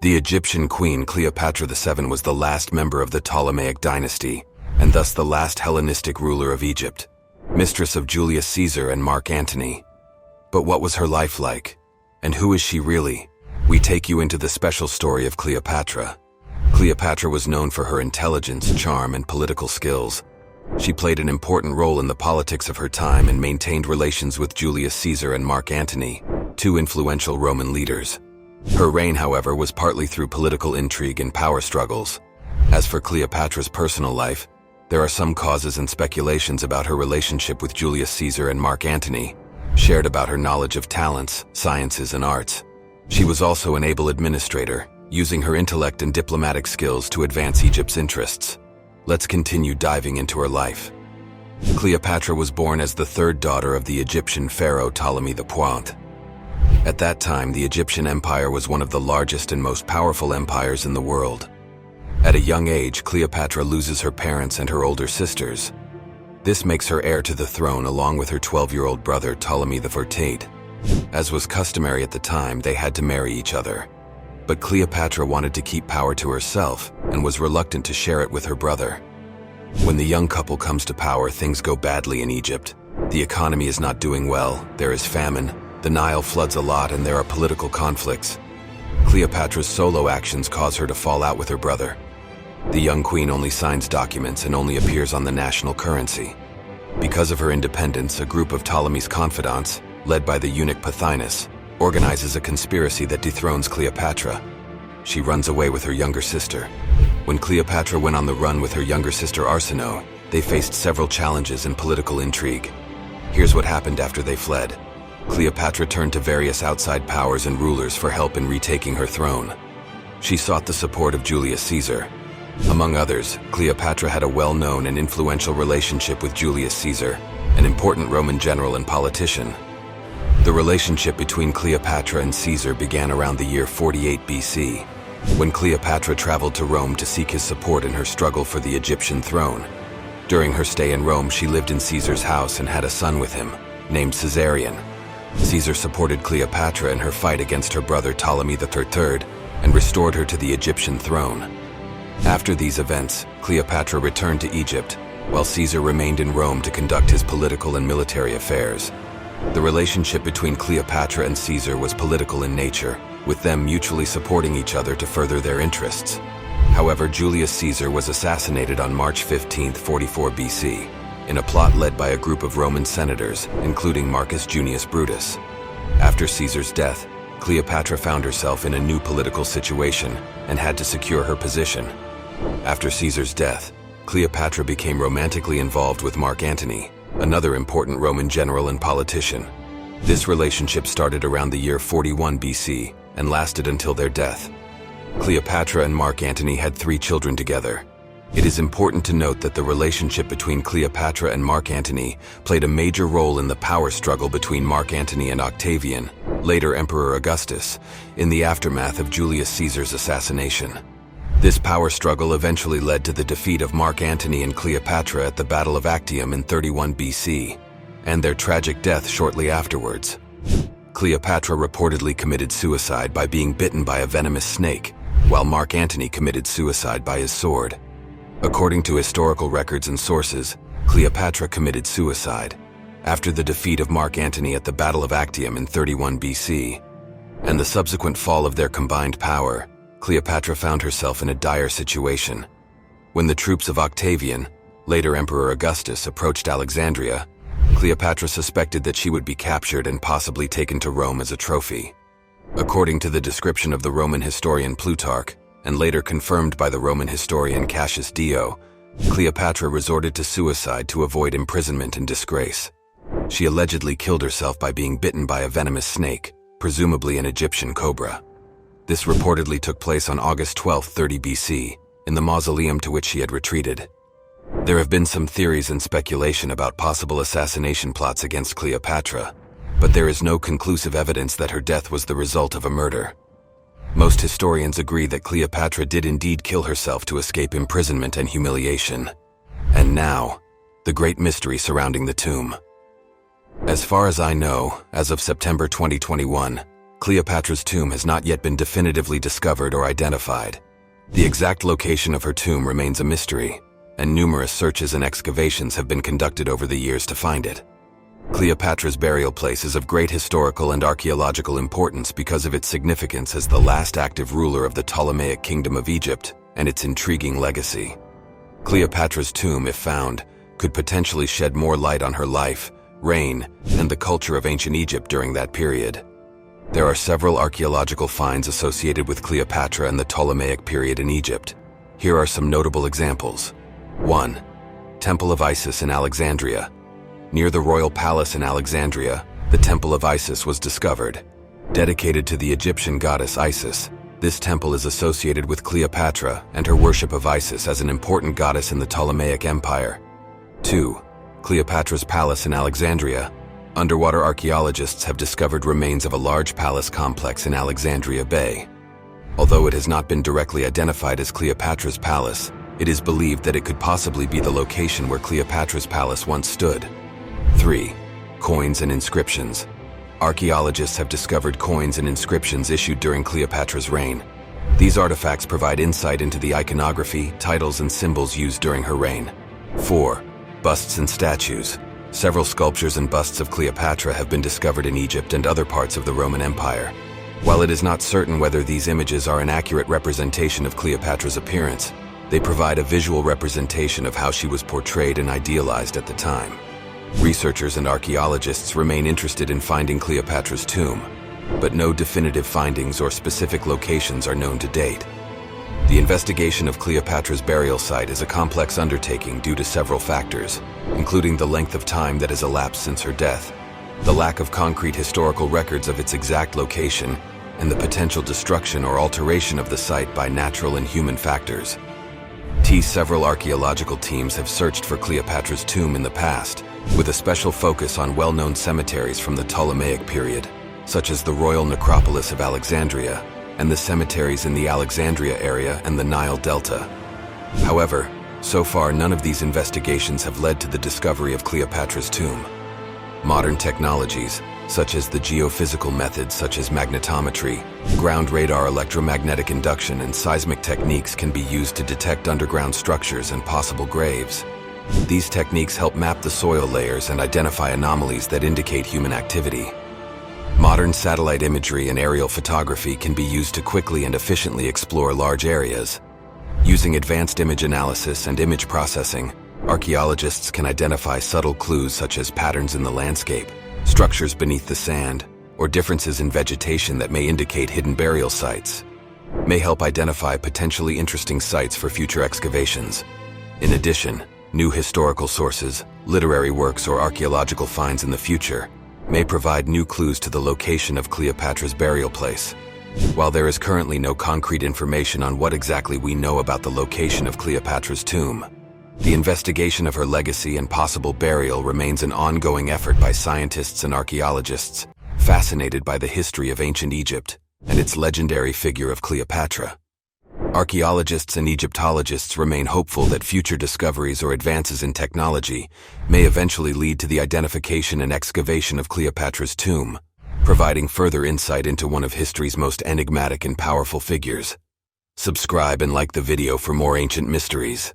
The Egyptian queen Cleopatra VII was the last member of the Ptolemaic dynasty, and thus the last Hellenistic ruler of Egypt, mistress of Julius Caesar and Mark Antony. But what was her life like? And who is she really? We take you into the special story of Cleopatra. Cleopatra was known for her intelligence, charm, and political skills. She played an important role in the politics of her time and maintained relations with Julius Caesar and Mark Antony, two influential Roman leaders. Her reign, however, was partly through political intrigue and power struggles. As for Cleopatra's personal life, there are some causes and speculations about her relationship with Julius Caesar and Mark Antony, shared about her knowledge of talents, sciences, and arts. She was also an able administrator, using her intellect and diplomatic skills to advance Egypt's interests. Let's continue diving into her life. Cleopatra was born as the third daughter of the Egyptian pharaoh Ptolemy the Point. At that time, the Egyptian empire was one of the largest and most powerful empires in the world. At a young age, Cleopatra loses her parents and her older sisters. This makes her heir to the throne along with her 12-year-old brother Ptolemy XIV. As was customary at the time, they had to marry each other. But Cleopatra wanted to keep power to herself and was reluctant to share it with her brother. When the young couple comes to power, things go badly in Egypt. The economy is not doing well, there is famine, the Nile floods a lot, and there are political conflicts. Cleopatra's solo actions cause her to fall out with her brother. The young queen only signs documents and only appears on the national currency. Because of her independence, a group of Ptolemy's confidants, led by the eunuch Pothinus, organizes a conspiracy that dethrones Cleopatra. She runs away with her younger sister. When Cleopatra went on the run with her younger sister Arsinoe, they faced several challenges and political intrigue. Here's what happened after they fled. Cleopatra turned to various outside powers and rulers for help in retaking her throne. She sought the support of Julius Caesar. Among others, Cleopatra had a well-known and influential relationship with Julius Caesar, an important Roman general and politician. The relationship between Cleopatra and Caesar began around the year 48 BC, when Cleopatra traveled to Rome to seek his support in her struggle for the Egyptian throne. During her stay in Rome, she lived in Caesar's house and had a son with him, named Caesarion. Caesar supported Cleopatra in her fight against her brother Ptolemy XIII and restored her to the Egyptian throne. After these events, Cleopatra returned to Egypt, while Caesar remained in Rome to conduct his political and military affairs. The relationship between Cleopatra and Caesar was political in nature, with them mutually supporting each other to further their interests. However, Julius Caesar was assassinated on March 15, 44 BC, in a plot led by a group of Roman senators, including Marcus Junius Brutus. After Caesar's death, Cleopatra found herself in a new political situation and had to secure her position. After Caesar's death, Cleopatra became romantically involved with Mark Antony, another important Roman general and politician. This relationship started around the year 41 BC and lasted until their death. Cleopatra and Mark Antony had 3 children together. It is important to note that the relationship between Cleopatra and Mark Antony played a major role in the power struggle between Mark Antony and Octavian, later Emperor Augustus, in the aftermath of Julius Caesar's assassination. This power struggle eventually led to the defeat of Mark Antony and Cleopatra at the Battle of Actium in 31 BC, and their tragic death shortly afterwards. Cleopatra reportedly committed suicide by being bitten by a venomous snake, while Mark Antony committed suicide by his sword. According to historical records and sources, Cleopatra committed suicide after the defeat of Mark Antony at the Battle of Actium in 31 BC, and the subsequent fall of their combined power. Cleopatra found herself in a dire situation. When the troops of Octavian, later Emperor Augustus, approached Alexandria, Cleopatra suspected that she would be captured and possibly taken to Rome as a trophy. According to the description of the Roman historian Plutarch, and later confirmed by the Roman historian Cassius Dio, Cleopatra resorted to suicide to avoid imprisonment and disgrace. She allegedly killed herself by being bitten by a venomous snake, presumably an Egyptian cobra. This reportedly took place on August 12, 30 BC, in the mausoleum to which she had retreated. There have been some theories and speculation about possible assassination plots against Cleopatra, but there is no conclusive evidence that her death was the result of a murder. Most historians agree that Cleopatra did indeed kill herself to escape imprisonment and humiliation. And now, the great mystery surrounding the tomb. As far as I know, as of September 2021, Cleopatra's tomb has not yet been definitively discovered or identified. The exact location of her tomb remains a mystery, and numerous searches and excavations have been conducted over the years to find it. Cleopatra's burial place is of great historical and archaeological importance because of its significance as the last active ruler of the Ptolemaic Kingdom of Egypt and its intriguing legacy. Cleopatra's tomb, if found, could potentially shed more light on her life, reign, and the culture of ancient Egypt during that period. There are several archaeological finds associated with Cleopatra and the Ptolemaic period in Egypt. Here are some notable examples. 1. Temple of Isis in Alexandria. Near the royal palace in Alexandria, the Temple of Isis was discovered. Dedicated to the Egyptian goddess Isis, this temple is associated with Cleopatra and her worship of Isis as an important goddess in the Ptolemaic Empire. 2. Cleopatra's Palace in Alexandria. Underwater archaeologists have discovered remains of a large palace complex in Alexandria Bay. Although it has not been directly identified as Cleopatra's palace, it is believed that it could possibly be the location where Cleopatra's palace once stood. 3. Coins and inscriptions. Archaeologists have discovered coins and inscriptions issued during Cleopatra's reign. These artifacts provide insight into the iconography, titles, and symbols used during her reign. 4. Busts and statues. Several sculptures and busts of Cleopatra have been discovered in Egypt and other parts of the Roman Empire. While it is not certain whether these images are an accurate representation of Cleopatra's appearance, they provide a visual representation of how she was portrayed and idealized at the time. Researchers and archaeologists remain interested in finding Cleopatra's tomb, but no definitive findings or specific locations are known to date. The investigation of Cleopatra's burial site is a complex undertaking due to several factors, including the length of time that has elapsed since her death, the lack of concrete historical records of its exact location, and the potential destruction or alteration of the site by natural and human factors. Several archaeological teams have searched for Cleopatra's tomb in the past, with a special focus on well-known cemeteries from the Ptolemaic period, such as the Royal Necropolis of Alexandria and the cemeteries in the Alexandria area and the Nile Delta. However, so far none of these investigations have led to the discovery of Cleopatra's tomb. Modern technologies, such as the geophysical methods such as magnetometry, ground radar electromagnetic induction, and seismic techniques can be used to detect underground structures and possible graves. These techniques help map the soil layers and identify anomalies that indicate human activity. Modern satellite imagery and aerial photography can be used to quickly and efficiently explore large areas. Using advanced image analysis and image processing, archaeologists can identify subtle clues such as patterns in the landscape, structures beneath the sand, or differences in vegetation that may indicate hidden burial sites. May help identify potentially interesting sites for future excavations. In addition, new historical sources, literary works, or archaeological finds in the future may provide new clues to the location of Cleopatra's burial place. While there is currently no concrete information on what exactly we know about the location of Cleopatra's tomb, the investigation of her legacy and possible burial remains an ongoing effort by scientists and archaeologists fascinated by the history of ancient Egypt and its legendary figure of Cleopatra. Archaeologists and Egyptologists remain hopeful that future discoveries or advances in technology may eventually lead to the identification and excavation of Cleopatra's tomb, providing further insight into one of history's most enigmatic and powerful figures. Subscribe and like the video for more ancient mysteries.